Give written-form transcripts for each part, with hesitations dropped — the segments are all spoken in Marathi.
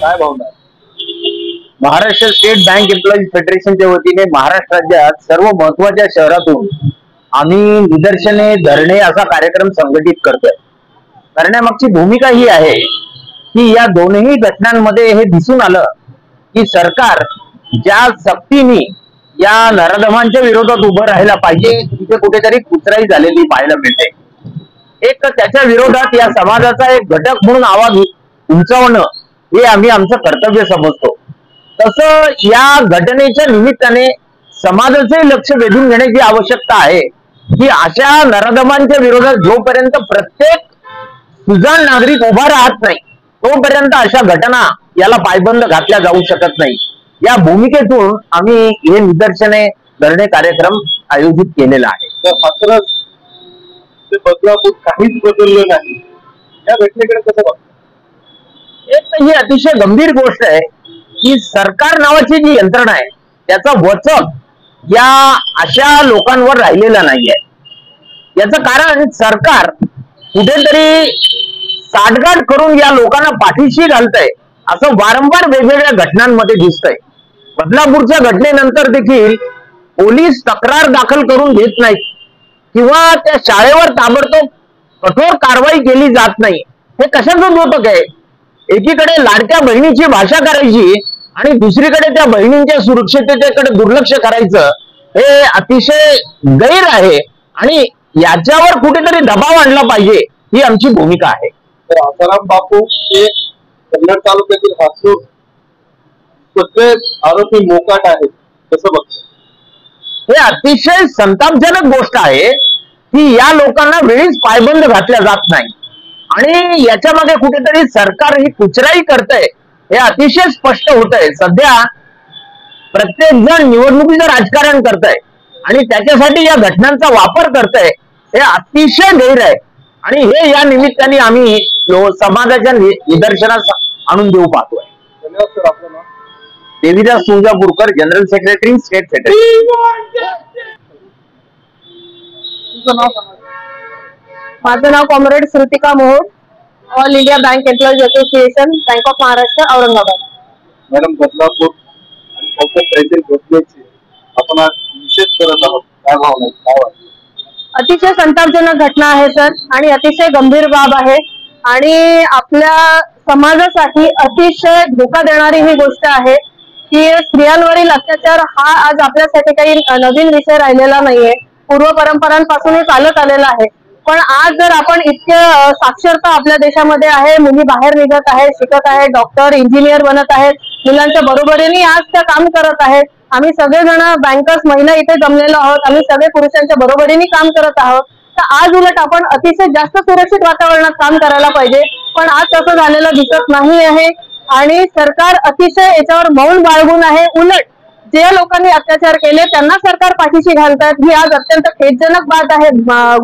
काय भावना? महाराष्ट्र स्टेट बँक एम्प्लॉईज फेडरेशनच्या वतीने महाराष्ट्र राज्यात सर्व महत्वाच्या शहरातून आम्ही निदर्शने, धरणे असा कार्यक्रम संघटित करतोय। करण्यामागची भूमिका ही आहे की या दोन्ही घटनांमध्ये हे दिसून आलं की सरकार ज्या सक्तीने या नराधमांच्या विरोधात उभं राहायला पाहिजे तिथे कुठेतरी कुचराई झालेली पाहायला मिळते। एक त्याच्या विरोधात या समाजाचा एक घटक म्हणून आवाज उंचावणं हे आम्ही आमचं कर्तव्य समजतो। तसं या घटनेच्या निमित्ताने समाजाचे लक्ष वेधून घेण्याची आवश्यकता आहे की अशा नराधमांच्या विरोधात जोपर्यंत प्रत्येक सुजाण नागरिक उभा राहत नाही तोपर्यंत अशा घटना याला पायबंद घातल्या जाऊ शकत नाही। या भूमिकेतून आम्ही हे निदर्शने, धरणे कार्यक्रम आयोजित केलेला आहे। तर ते बदलापूर काहीच बदललं नाही, या घटनेकडे कसं बघतो? एक तर ही अतिशय गंभीर गोष्ट आहे की सरकार नावाची जी यंत्रणा आहे त्याचा वचक या अशा लोकांवर राहिलेला नाहीये। याचं कारण सरकार कुठेतरी साठगाठ करून या लोकांना पाठीशी घालतंय असं वारंवार वेगवेगळ्या घटनांमध्ये दिसतंय। बदलापूरच्या घटनेनंतर देखील पोलीस तक्रार दाखल करून घेत नाहीत किंवा त्या शाळेवर ताबडतोब कठोर कारवाई केली जात नाही। हे कशाचं द्योतक आहे? एकीकडे लाडक्या बहिणीची भाषा करायची आणि दुसरीकडे त्या बहिणींच्या सुरक्षिततेकडे दुर्लक्ष करायचं, हे अतिशय गैर आहे आणि याच्यावर कुठेतरी दबाव आणला पाहिजे ही आमची भूमिका आहे। तर आसाराम बापू हे कन्नड तालुक्यातील हातूर सगळे आरोपी मोकाट आहेत, कसं बघतो? हे अतिशय संतापजनक गोष्ट आहे की या लोकांना वेळीच पायबंद घातल्या जात नाही आणि याच्या मागे कुठेतरी सरकार ही कुचराई करतंय हे अतिशय स्पष्ट होतंय। सध्या प्रत्येक जण निवडणुकीचं राजकारण करतंय आणि त्याच्यासाठी या घटनांचा वापर करतंय, हे अतिशय गैर आहे आणि हे या निमित्ताने आम्ही समाजाच्या निदर्शनास आणून देऊ पाहतोय। धन्यवाद सर। आपलं नाव? Devidas Tuljapurkar, general secretary, state secretary. तुझं नाव सांगा? माझं नाव comrade Shrutika Mohol, all India bank employees association, bank of Maharashtra, Aurangabad. Madam, Badlapur आणि कोकण तहसील घटनेची आपण आज निषेध करत आहोत, काय भावना, काय वाटतं? अतिशय संतापजनक घटना आहे सर आणि अतिशय गंभीर बाब आहे आणि आपल्या समाजासाठी अतिशय धोका देणारी ही गोष्ट आहे की स्त्रियांवरील अत्याचार हा आज आपल्यासाठी काही नवीन विषय राहिलेला नाहीये, पूर्व परंपरांपासून हे चालत आलेला आहे। पण आज जर आपण इतक्या साक्षरता आपल्या देशामध्ये आहे, मुली बाहेर निघत आहेत, शिकत आहेत, डॉक्टर, इंजिनियर बनत आहेत, मुलांच्या बरोबरीने आज त्या काम करत आहेत। आम्ही सगळेजण बँकर्स महिला इथे जमलेलो आहोत, आम्ही सगळे पुरुषांच्या बरोबरीने काम करत आहोत। तर आज उलट आपण अतिशय जास्त सुरक्षित वातावरणात काम करायला पाहिजे, पण आज तसं झालेलं दिसत नाही आहे आणि सरकार अतिशय याच्यावर मौन बाळगून आहे। उलट जे लोकांनी अत्याचार केले त्यांना सरकार पाठीशी घालतात, ही आज अत्यंत खेदजनक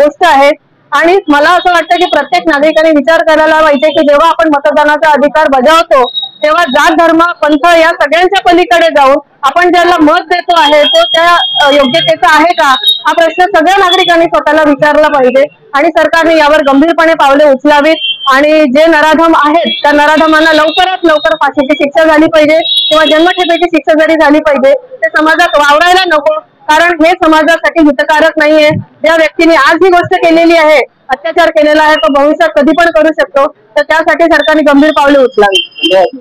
गोष्ट आहे। आणि मला असं वाटतं की प्रत्येक नागरिकाने विचार करायला पाहिजे की जेव्हा आपण मतदानाचा अधिकार बजावतो तेव्हा जात, धर्म, पंथ या सगळ्यांच्या पलीकडे जाऊन आपण ज्याला मत देतो आहे तो त्या योग्यतेचा आहे का हा प्रश्न सगळ्या नागरिकांनी स्वतःला विचारला पाहिजे आणि सरकारने यावर गंभीरपणे पावले उचलावीत आणि जे नराधम आहेत त्या नराधमांना लवकरात लवकर फाशीची शिक्षा झाली पाहिजे किंवा जन्मठेपेची शिक्षा जरी झाली पाहिजे, ते समाजात वावरायला नको, कारण हे समाजासाठी हितकारक नाहीये। ज्या व्यक्तीने आज ही गोष्ट केलेली आहे, अत्याचार केलेला आहे, तो भविष्यात कधी पण करू शकतो, तर त्यासाठी सरकारने गंभीर पावले उचलावी।